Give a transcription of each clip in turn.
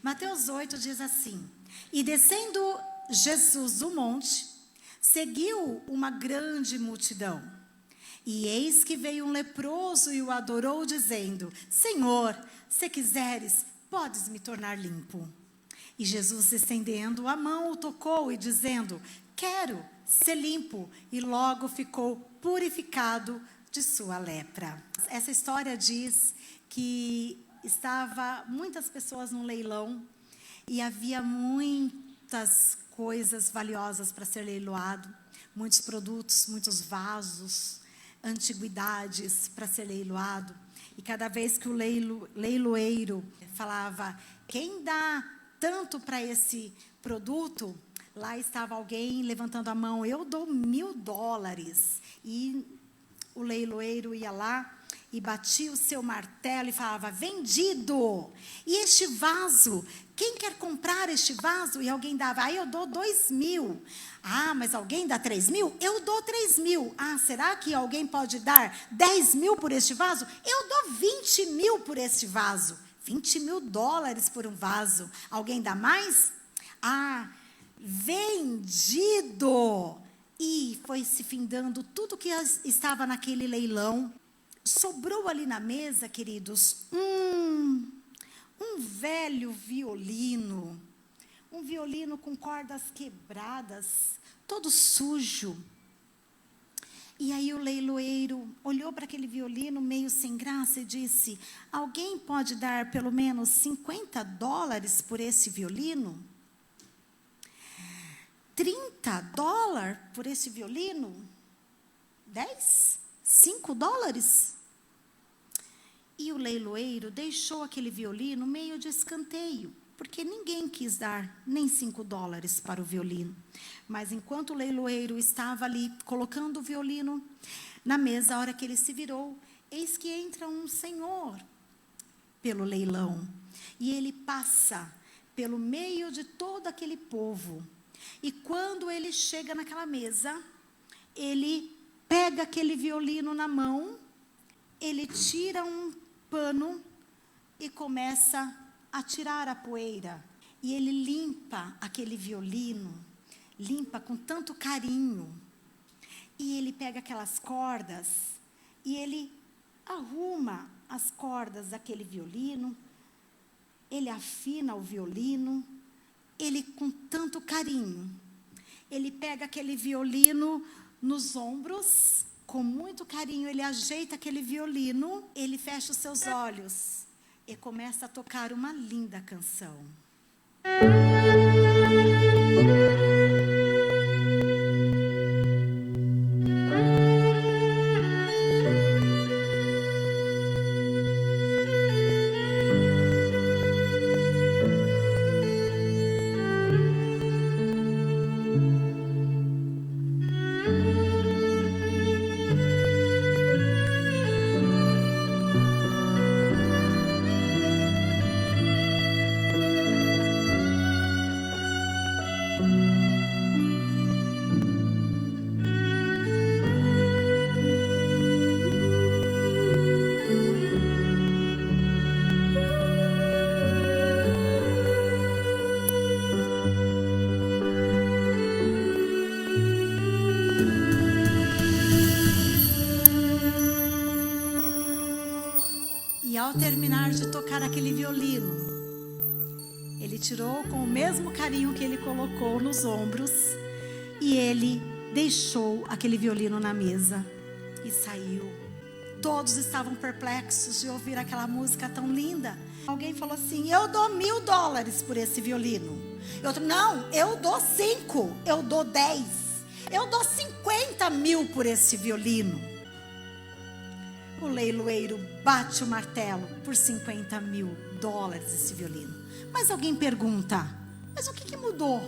Mateus 8 diz assim: E descendo Jesus do monte, seguiu uma grande multidão. E eis que veio um leproso e o adorou, dizendo: Senhor, se quiseres, podes me tornar limpo. E Jesus, estendendo a mão, o tocou e dizendo: Quero ser limpo. E logo ficou purificado de sua lepra. Essa história diz que estava muitas pessoas num leilão e havia muitas coisas valiosas para ser leiloado, muitos produtos, muitos vasos, antiguidades para ser leiloado. E cada vez que o leiloeiro falava: quem dá tanto para esse produto? Lá estava alguém levantando a mão: eu dou $1.000. E o leiloeiro ia lá e batia o seu martelo e falava: vendido! E este vaso? Quem quer comprar este vaso? E alguém dava: eu dou 2.000. Mas alguém dá 3.000? Eu dou 3.000. Será que alguém pode dar 10.000 por este vaso? Eu dou 20.000 por este vaso. $20.000 por um vaso. Alguém dá mais? Vendido! E foi se findando tudo que estava naquele leilão. Sobrou ali na mesa, queridos, um velho violino. Um violino com cordas quebradas, todo sujo. E aí o leiloeiro olhou para aquele violino meio sem graça e disse: alguém pode dar pelo menos $50 por esse violino? $30 por esse violino? 10? $5? E o leiloeiro deixou aquele violino meio de escanteio, porque ninguém quis dar nem $5 para o violino. Mas enquanto o leiloeiro estava ali colocando o violino na mesa, a hora que ele se virou, eis que entra um senhor pelo leilão. E ele passa pelo meio de todo aquele povo. E quando ele chega naquela mesa, ele pega aquele violino na mão, ele tira um pano e começa a tirar a poeira. E ele limpa aquele violino, limpa com tanto carinho. E ele pega aquelas cordas e ele arruma as cordas daquele violino, ele afina o violino, ele com tanto carinho. Ele pega aquele violino nos ombros, com muito carinho, ele ajeita aquele violino, ele fecha os seus olhos e começa a tocar uma linda canção. Ao terminar de tocar aquele violino, ele tirou com o mesmo carinho que ele colocou nos ombros e ele deixou aquele violino na mesa e saiu. Todos estavam perplexos de ouvir aquela música tão linda. Alguém falou assim: eu dou $1.000 por esse violino. Outro: não, eu dou 5, eu dou 10, eu dou 50.000 por esse violino. O leiloeiro bate o martelo por $50.000 esse violino. Mas alguém pergunta: mas o que mudou?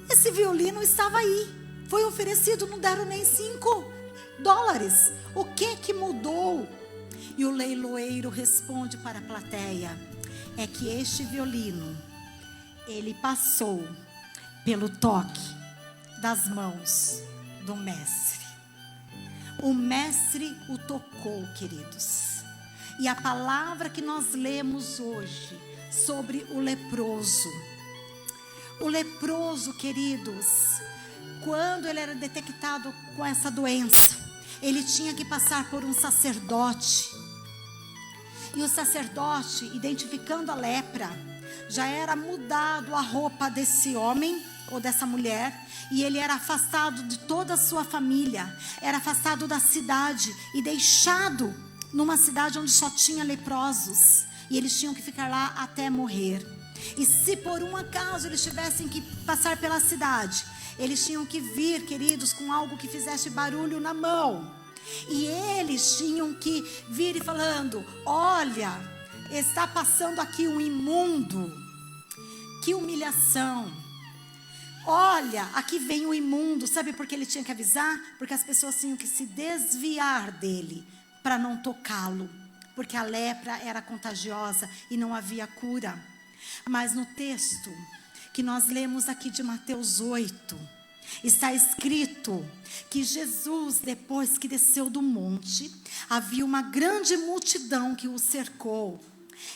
Esse violino estava aí, foi oferecido, não deram nem $5. O que mudou? E o leiloeiro responde para a plateia: é que este violino, ele passou pelo toque das mãos do mestre. O mestre o tocou, queridos. E a palavra que nós lemos hoje sobre o leproso. O leproso, queridos, quando ele era detectado com essa doença, ele tinha que passar por um sacerdote. E o sacerdote, identificando a lepra, já era mudado a roupa desse homem ou dessa mulher, e ele era afastado de toda a sua família, era afastado da cidade e deixado numa cidade onde só tinha leprosos, e eles tinham que ficar lá até morrer. E se por um acaso eles tivessem que passar pela cidade, eles tinham que vir, queridos, com algo que fizesse barulho na mão. E eles tinham que vir e falando: olha, está passando aqui um imundo. Que humilhação. Olha, aqui vem o imundo. Sabe por que ele tinha que avisar? Porque as pessoas tinham que se desviar dele para não tocá-lo, porque a lepra era contagiosa e não havia cura. Mas no texto que nós lemos aqui de Mateus 8, está escrito que Jesus, depois que desceu do monte, havia uma grande multidão que o cercou,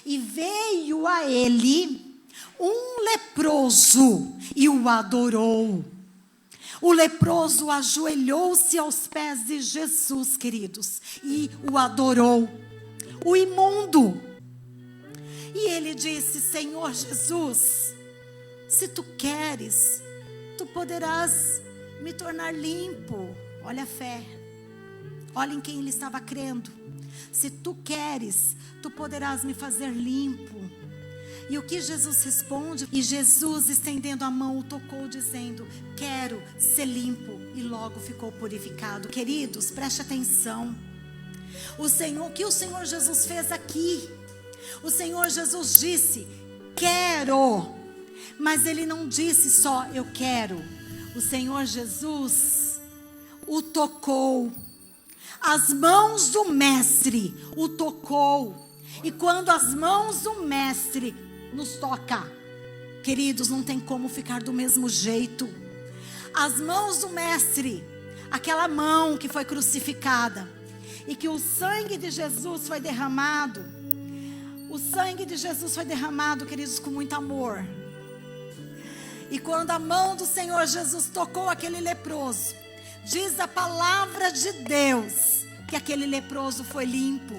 e veio a ele um leproso e o adorou. O leproso ajoelhou-se aos pés de Jesus, queridos, e o adorou. O imundo. E ele disse: Senhor Jesus, se tu queres, tu poderás me tornar limpo. Olha a fé. Olha em quem ele estava crendo. Se tu queres, tu poderás me fazer limpo. E o que Jesus responde? E Jesus, estendendo a mão, o tocou, dizendo: quero ser limpo. E logo ficou purificado. Queridos, preste atenção. O que o Senhor Jesus fez aqui? O Senhor Jesus disse: quero. Mas ele não disse só eu quero. O Senhor Jesus o tocou. As mãos do mestre o tocou. E quando as mãos do mestre nos toca, queridos, não tem como ficar do mesmo jeito. As mãos do mestre, aquela mão que foi crucificada e que o sangue de Jesus foi derramado. O sangue de Jesus foi derramado, queridos, com muito amor. E quando a mão do Senhor Jesus tocou aquele leproso, diz a palavra de Deus que aquele leproso foi limpo.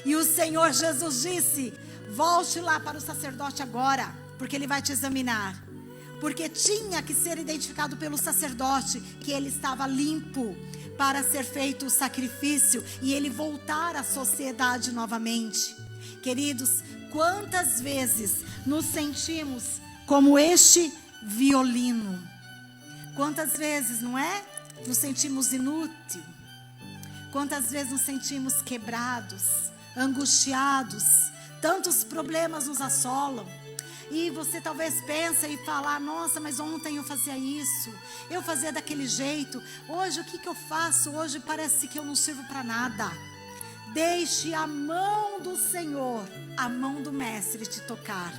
E o Senhor Jesus disse: volte lá para o sacerdote agora, porque ele vai te examinar. Porque tinha que ser identificado pelo sacerdote que ele estava limpo para ser feito o sacrifício e ele voltar à sociedade novamente. Queridos, quantas vezes nos sentimos como este violino? Quantas vezes, não é? Nos sentimos inúteis. Quantas vezes nos sentimos quebrados, angustiados. Tantos problemas nos assolam. E você talvez pense e fala: nossa, mas ontem eu fazia isso, eu fazia daquele jeito, hoje o que eu faço? Hoje parece que eu não sirvo para nada. Deixe a mão do Senhor, a mão do mestre te tocar.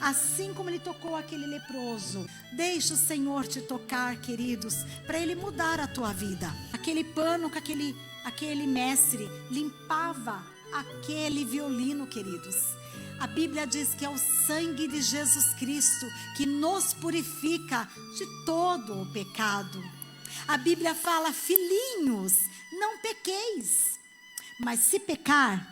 Assim como ele tocou aquele leproso, deixe o Senhor te tocar, queridos, para ele mudar a tua vida. Aquele pano que aquele mestre limpava aquele violino, queridos. A Bíblia diz que é o sangue de Jesus Cristo que nos purifica de todo o pecado. A Bíblia fala: filhinhos, não pequeis. Mas se pecar,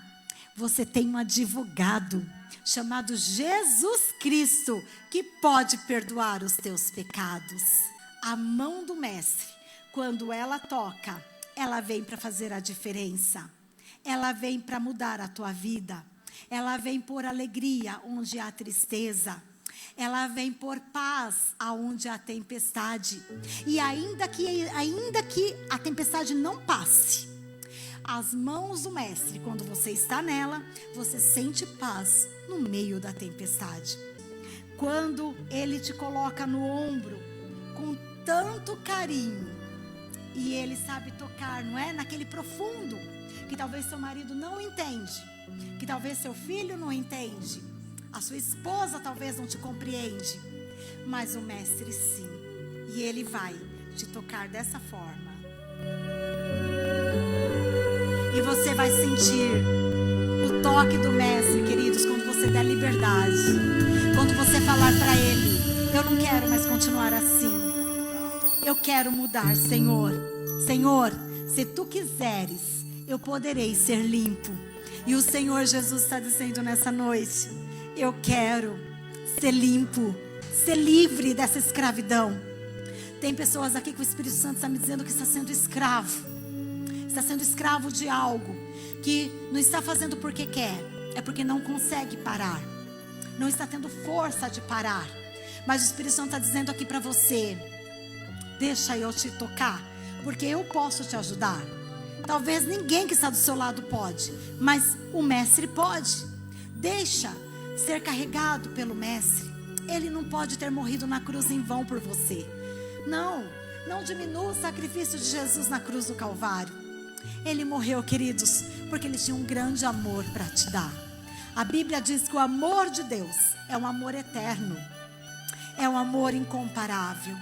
você tem um advogado chamado Jesus Cristo, que pode perdoar os teus pecados. A mão do mestre, quando ela toca, ela vem para fazer a diferença. Ela vem para mudar a tua vida. Ela vem por alegria onde há tristeza. Ela vem por paz aonde há tempestade. E ainda que a tempestade não passe, as mãos do mestre, quando você está nela, você sente paz no meio da tempestade. Quando ele te coloca no ombro com tanto carinho, e ele sabe tocar, não é? Naquele profundo que talvez seu marido não entende, que talvez seu filho não entende, a sua esposa talvez não te compreende, mas o mestre sim. E ele vai te tocar dessa forma. E você vai sentir o toque do mestre, queridos, quando você você der liberdade, quando você falar para Ele: eu não quero mais continuar assim, eu quero mudar, Senhor. Senhor, se Tu quiseres, eu poderei ser limpo. E o Senhor Jesus está dizendo nessa noite: eu quero ser limpo, ser livre dessa escravidão. Tem pessoas aqui que o Espírito Santo está me dizendo que está sendo escravo. Está sendo escravo de algo que não está fazendo porque quer, é porque não consegue parar. Não está tendo força de parar. Mas o Espírito Santo está dizendo aqui para você: deixa eu te tocar, porque eu posso te ajudar. Talvez ninguém que está do seu lado pode, mas o Mestre pode. Deixa ser carregado pelo Mestre. Ele não pode ter morrido na cruz em vão por você. Não diminua o sacrifício de Jesus na cruz do Calvário. Ele morreu, queridos, porque Ele tinha um grande amor para te dar. A Bíblia diz que o amor de Deus é um amor eterno, é um amor incomparável.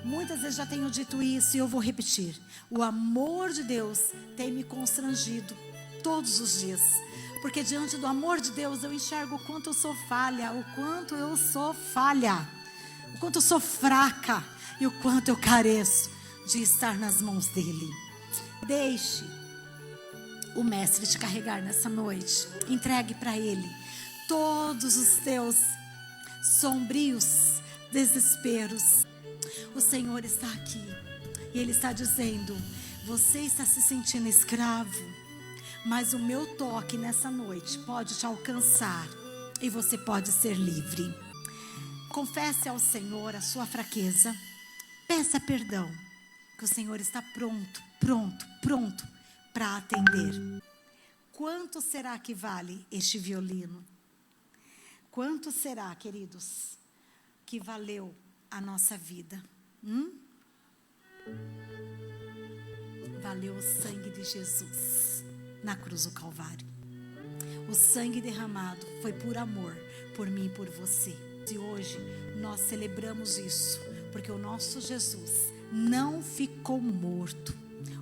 Muitas vezes já tenho dito isso e eu vou repetir: o amor de Deus tem me constrangido todos os dias, porque diante do amor de Deus eu enxergo o quanto eu sou falha, o quanto eu sou falha, o quanto eu sou fraca e o quanto eu careço de estar nas mãos dEle. Deixe o Mestre te carregar nessa noite. Entregue para Ele todos os teus sombrios desesperos. O Senhor está aqui e Ele está dizendo: você está se sentindo escravo, mas o meu toque nessa noite pode te alcançar e você pode ser livre. Confesse ao Senhor a sua fraqueza, peça perdão, que o Senhor está pronto para atender. Quanto será que vale este violino? Quanto será, queridos, que valeu a nossa vida? Valeu o sangue de Jesus na cruz do Calvário. O sangue derramado foi por amor, por mim e por você. E hoje nós celebramos isso, porque o nosso Jesus não ficou morto.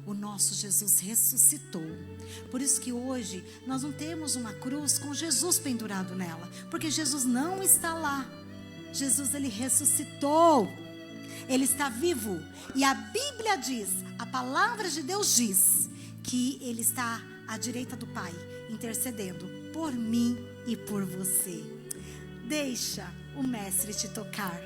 O nosso Jesus ressuscitou. Por isso que hoje nós não temos uma cruz com Jesus pendurado nela, porque Jesus não está lá. Jesus, Ele ressuscitou. Ele está vivo. E a Bíblia diz, a palavra de Deus diz, que Ele está à direita do Pai, intercedendo por mim e por você. Deixa o Mestre te tocar.